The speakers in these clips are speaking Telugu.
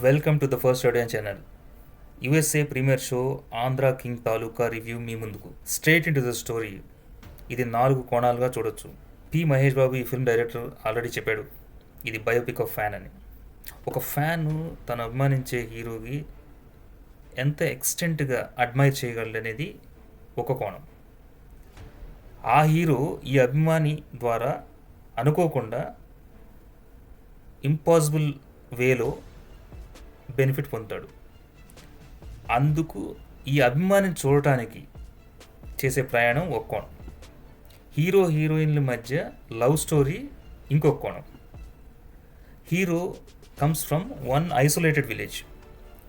Welcome to the first audience channel. USA premiere show Andhra King Taluka review మీ ముందుకు. Straight into the story. ఇది 4 కోణాలుగా చూడొచ్చు. పి మహేష్ బాబు ఈ ఫిల్మ్ డైరెక్టర్ ఆల్రెడీ చెప్పాడు, ఇది బయోపిక్ ఆఫ్ ఫ్యాన్ అని. ఒక ఫ్యాన్ తను అభిమానించే హీరోకి ఎంత ఎక్స్టెంట్గా అడ్మైర్ చేయగలడనేది ఒక కోణం. ఆ హీరో ఈ అభిమాని ద్వారా అనుకోకుండా ఇంపాసిబుల్ వేలో బెనిఫిట్ పొందుతాడు. అందుకు ఈ అభిమానిని చూడటానికి చేసే ప్రయాణం ఒక కోణం. హీరో హీరోయిన్ల మధ్య లవ్ స్టోరీ ఇంకొక కోణం. Hero comes from one isolated village.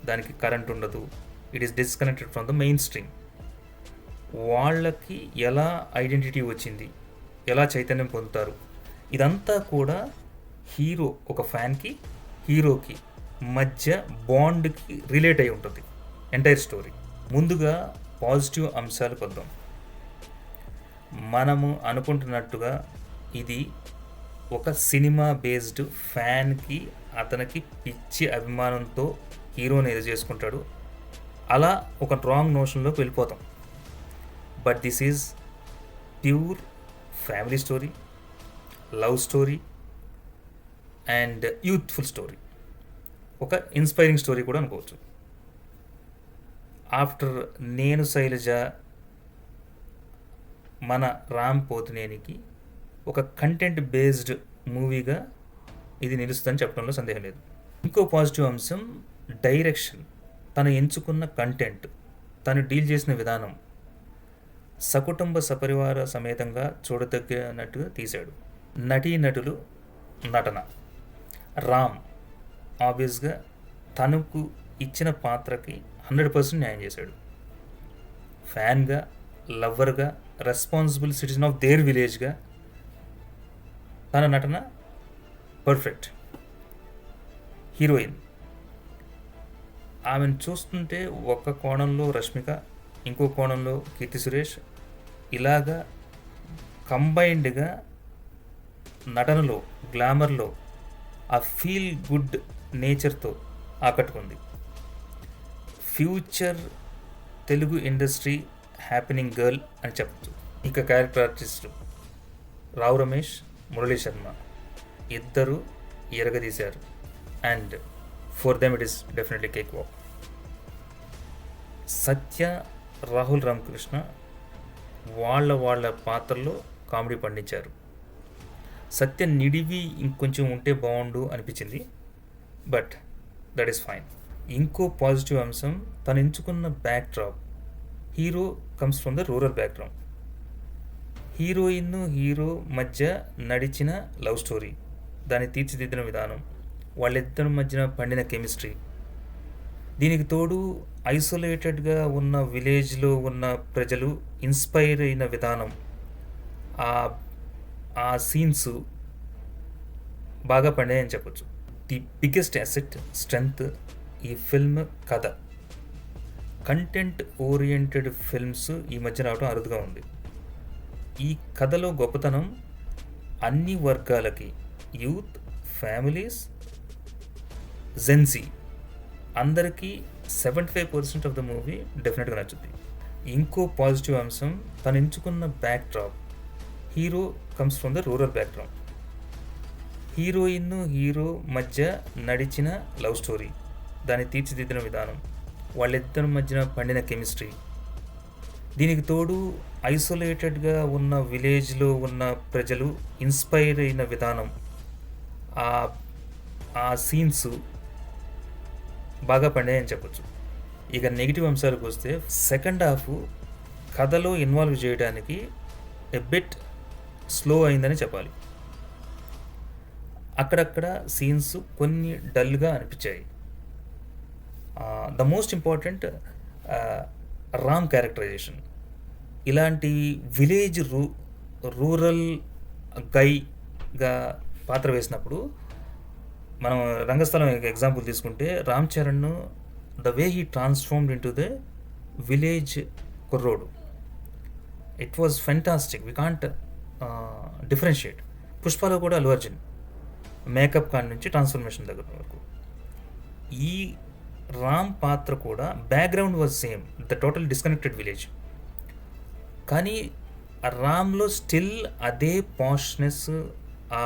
దానికి కరెంట్ ఉండదు, it is disconnected from the main stream. వాళ్ళకి ఎలా ఐడెంటిటీ వచ్చింది, ఎలా చైతన్యం పొందుతారు, ఇదంతా కూడా హీరో ఒక ఫ్యాన్కి హీరోకి మధ్య బాండ్కి రిలేట్ అయి ఉంటుంది ఎంటైర్ స్టోరీ. ముందుగా పాజిటివ్ అంశాలకు వద్దాం. మనము అనుకుంటున్నట్టుగా ఇది ఒక సినిమా బేస్డ్ ఫ్యాన్కి అతనికి పిచ్చి అభిమానంతో హీరోని ఎదురు చేసుకుంటాడు, అలా ఒక రాంగ్ నోషన్లోకి వెళ్ళిపోతాం. But this is pure family story, love story and youthful story. ఒక ఇన్స్పైరింగ్ స్టోరీ కూడా అనుకోవచ్చు. ఆఫ్టర్ నేను శైలజ, మన రామ్ పోతినేనికి ఒక కంటెంట్ బేస్డ్ మూవీగా ఇది నిలుస్తుందని చెప్పడంలో సందేహం లేదు. ఇంకో పాజిటివ్ అంశం డైరెక్షన్. తను ఎంచుకున్న కంటెంట్, తను డీల్ చేసిన విధానం సకుటుంబ సపరివార సమేతంగా చూడదగినట్టుగా తీశాడు. నటీనటులు నటన. రామ్ ఆబ్వియస్గా తనకు ఇచ్చిన పాత్రకి 100% న్యాయం చేశాడు. ఫ్యాన్గా, లవ్వర్గా, రెస్పాన్సిబుల్ సిటిజన్ ఆఫ్ దేర్ విలేజ్గా తన నటన పర్ఫెక్ట్. హీరోయిన్, ఆమెను చూస్తుంటే ఒక కోణంలో రష్మిక, ఇంకో కోణంలో కీర్తి సురేష్, ఇలాగా కంబైన్డ్గా నటనలో, గ్లామర్లో ఆ ఫీల్ గుడ్ నేచర్తో ఆకట్టుకుంది. Future Telugu industry happening girl అని చెప్పచ్చు. ఇంకా క్యారెక్టర్ ఆర్టిస్టు రావు రమేష్, మురళీ శర్మ ఇద్దరు ఎరగదీశారు. And for them it is definitely cake walk. Satya, Rahul Ramakrishna వాళ్ళ పాత్రలో కామెడీ పండించారు. సత్య నిడివి ఇంకొంచెం ఉంటే బాగుండు అనిపించింది, బట్ దట్ ఈస్ ఫైన్. ఇంకో పాజిటివ్ అంశం తను ఎంచుకున్న back drop. Hero comes from the rural background. Heroine hero మధ్య నడిచిన లవ్ స్టోరీ, దాన్ని తీర్చిదిద్దిన విధానం, వాళ్ళిద్దరి మధ్యన పండిన కెమిస్ట్రీ, దీనికి తోడు ఐసోలేటెడ్గా ఉన్న విలేజ్లో ఉన్న ప్రజలు ఇన్స్పైర్ అయిన విధానం, ఆ సీన్స్ బాగా పండాయని చెప్పొచ్చు. ది బిగ్గెస్ట్ అసెట్, స్ట్రెంగ్త్ ఈ ఫిల్మ్ కథ. కంటెంట్ ఓరియంటెడ్ ఫిల్మ్స్ ఈ మధ్య రావడం అరుదుగా ఉంది. ఈ కథలో గొప్పతనం అన్ని వర్గాలకి, యూత్, ఫ్యామిలీస్, జెన్సీ అందరికీ 75% ఆఫ్ ద మూవీ డెఫినెట్గా నచ్చుద్ది. ఇంకో పాజిటివ్ అంశం తను ఎంచుకున్న back drop. Hero comes from the rural background. Heroine hero మధ్య నడిచిన లవ్ స్టోరీ, దాన్ని తీర్చిదిద్దిన విధానం, వాళ్ళిద్దరి మధ్యన పండిన కెమిస్ట్రీ, దీనికి తోడు ఐసోలేటెడ్గా ఉన్న విలేజ్లో ఉన్న ప్రజలు ఇన్స్పైర్ అయిన విధానం, ఆ సీన్స్ బాగా పండాయని చెప్పొచ్చు. ఇక నెగిటివ్ అంశాలకు వస్తే సెకండ్ హాఫ్ కథలో ఇన్వాల్వ్ చేయడానికి ఎ బిట్ స్లో అయిందని చెప్పాలి. అక్కడక్కడ సీన్స్ కొన్ని డల్గా అనిపించాయి. The most important Ram characterization. ఇలాంటి విలేజ్ రూరల్ గైగా పాత్ర వేసినప్పుడు మనం రంగస్థలం ఎగ్జాంపుల్ తీసుకుంటే Ram Charan, the way he transformed into the village కుర్రోడు, it was fantastic. We can't differentiate. పుష్పలో కూడా అల్లు అర్జున్ మేకప్ కాడి నుంచి ట్రాన్స్ఫర్మేషన్ దగ్గర వరకు ఈ రామ్ పాత్ర కూడా background was same, the total disconnected village. కానీ ఆ రామ్లో స్టిల్ అదే పాష్నెస్, ఆ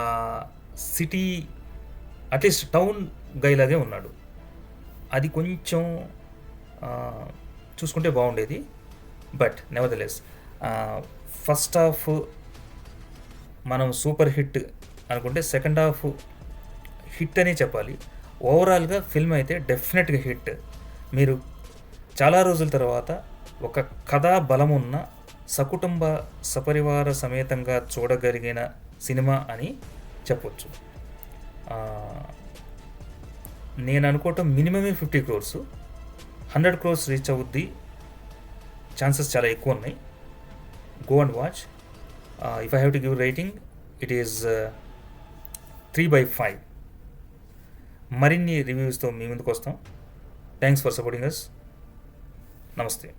సిటీ అట్లీస్ట్ టౌన్ గైలాగే ఉన్నాడు. అది కొంచెం చూసుకుంటే బాగుండేది. బట్ నెవర్దలెస్ ఫస్ట్ హాఫ్ మనం సూపర్ హిట్ అనుకుంటే సెకండ్ హాఫ్ హిట్ అనే చెప్పాలి. ఓవరాల్గా ఫిల్మ్ అయితే డెఫినెట్గా హిట్. మీరు చాలా రోజుల తర్వాత ఒక కథా బలం ఉన్న సకుటుంబ సపరివార సమేతంగా చూడగలిగిన సినిమా అని చెప్పొచ్చు. నేను అనుకోవటం మినిమమే 50 crores, 100 crores రీచ్ అవుద్ది ఛాన్సెస్ చాలా ఎక్కువ ఉన్నాయి. Go and watch. If I have to give rating, it is 3/5. మరిన్ని రివ్యూస్తో మీ ముందుకు వస్తాం. Thanks for supporting us. నమస్తే.